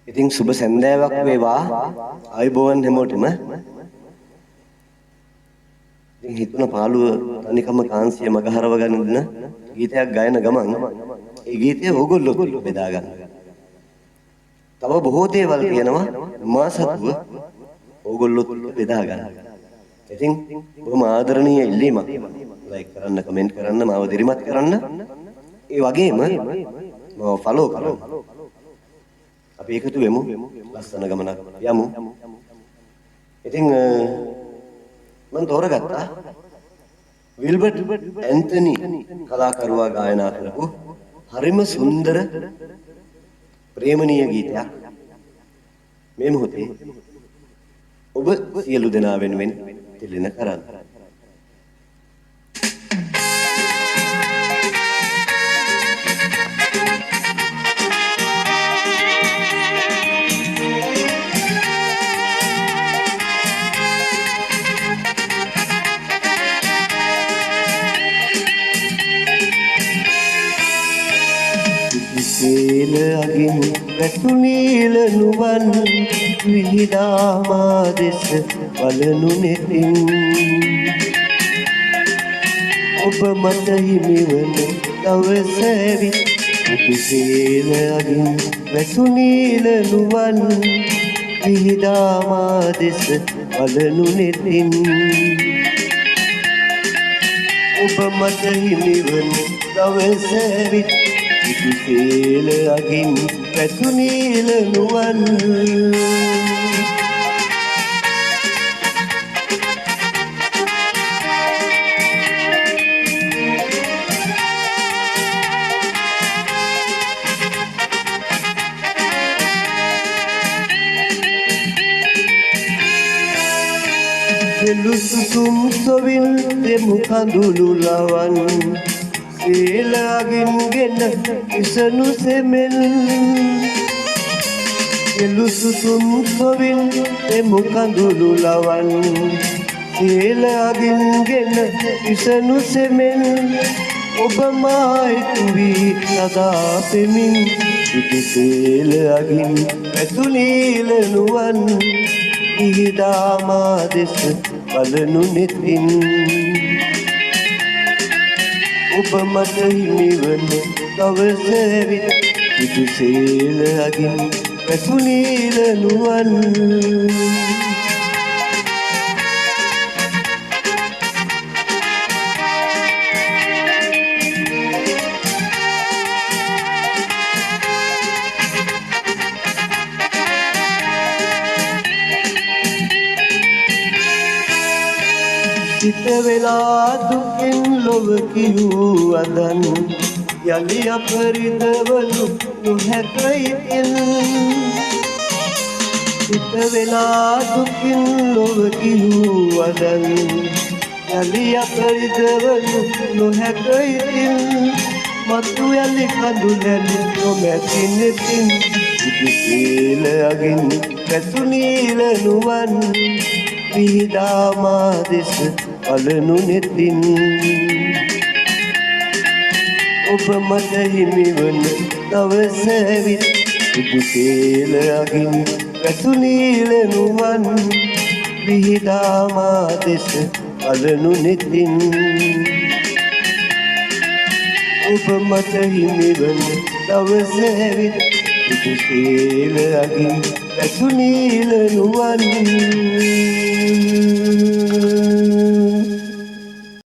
ඉතින් සුබ සන්ධ්‍යාවක් වේවා. ආයුබෝවන් හැමෝටම. ඉතින් හිතුණ පාළුව තනිකම කාන්සිය මගහරව ගන්න ගීතයක් ගයන ගමන් ඒ ගීතය ඕගොල්ලොත් බෙදා ගන්න. තව බොහෝ දේවල් කියනවා මා සතුව ඕගොල්ලොත් බෙදා ගන්න. ඉතින් බොහොම ආදරණීය ඉල්ලීමක්. ලයික් කරන්න, කමෙන්ට් කරන්න, මාව දිරිමත් කරන්න. ඒ වගේම මාව ෆලෝ කරන්න. අපි එකතු වෙමු. ලස්සන ගමනක් යමු. ඉතින් මම තෝරගත්තා විල්බර්ට් ඇන්තනි කලාකරුවා ගායනා කරපු හරිම සුන්දර ප්‍රේමණීය ගීතයක්. මේ මොහොතේ ඔබ සියලු දෙනා වෙනුවෙන් තිලින කරන්න. සීල අගින් වැටුනීල නුවන් විහිදා මා දෙස බලනු නෙතින් ඔබ මට හිමිවන දවස ඇවිත් සීල අගින් වැටුනීල නුවන් විහිදා මා දෙස බලනු නෙතින් ඔබ මට හිමිවන දවස ඇවිත් සීල අගින් වැටුනීල නුවන් දෙලුසුම් සොවිල් දෙමු කඳුළු ලවන් සීලාගින් ගෙන ඉසනු සෙමෙල් එලුසුසුම් සොවිල් එමු කඳුළු ලවන් සීලාගින් ගෙන ඉසනු සෙමෙල් ඔබ මායිතු වී සදා පෙමින් සිටි සීලාගින් වැටුනීල නුවන් ඉහිදා මා දෙස බලනු නෙතින් ඔබ මට හිමිවන දවස ඇවිත් සිටු සීල අගින් වැටුනීල නුවන් සිත වෙලා දුකින් ලොව කියූ අදන් යලි අපරිදවලු නොහැකයිතින් සිත වෙලා දුකින් ලොව කියූ අදන් යලි අපරිදවලු නොහැකයිතින් මතු යලි කඳුලැලි නොමැති නෙතින් සිටි සීල අගින් වැටුනීල නුවන් විහිදා මා දෙස බලනු නෙතින් ඔබ මට හිමිවන දවස ඇවිත් සිටු සීල අගින් වැටුනීල නුවන් විහිදා මා දෙස බලනු නෙතින් ඔබ මට හිමිවන දවස ඇවිත් සිටු සීල අගින් වැටුනීල නුවන්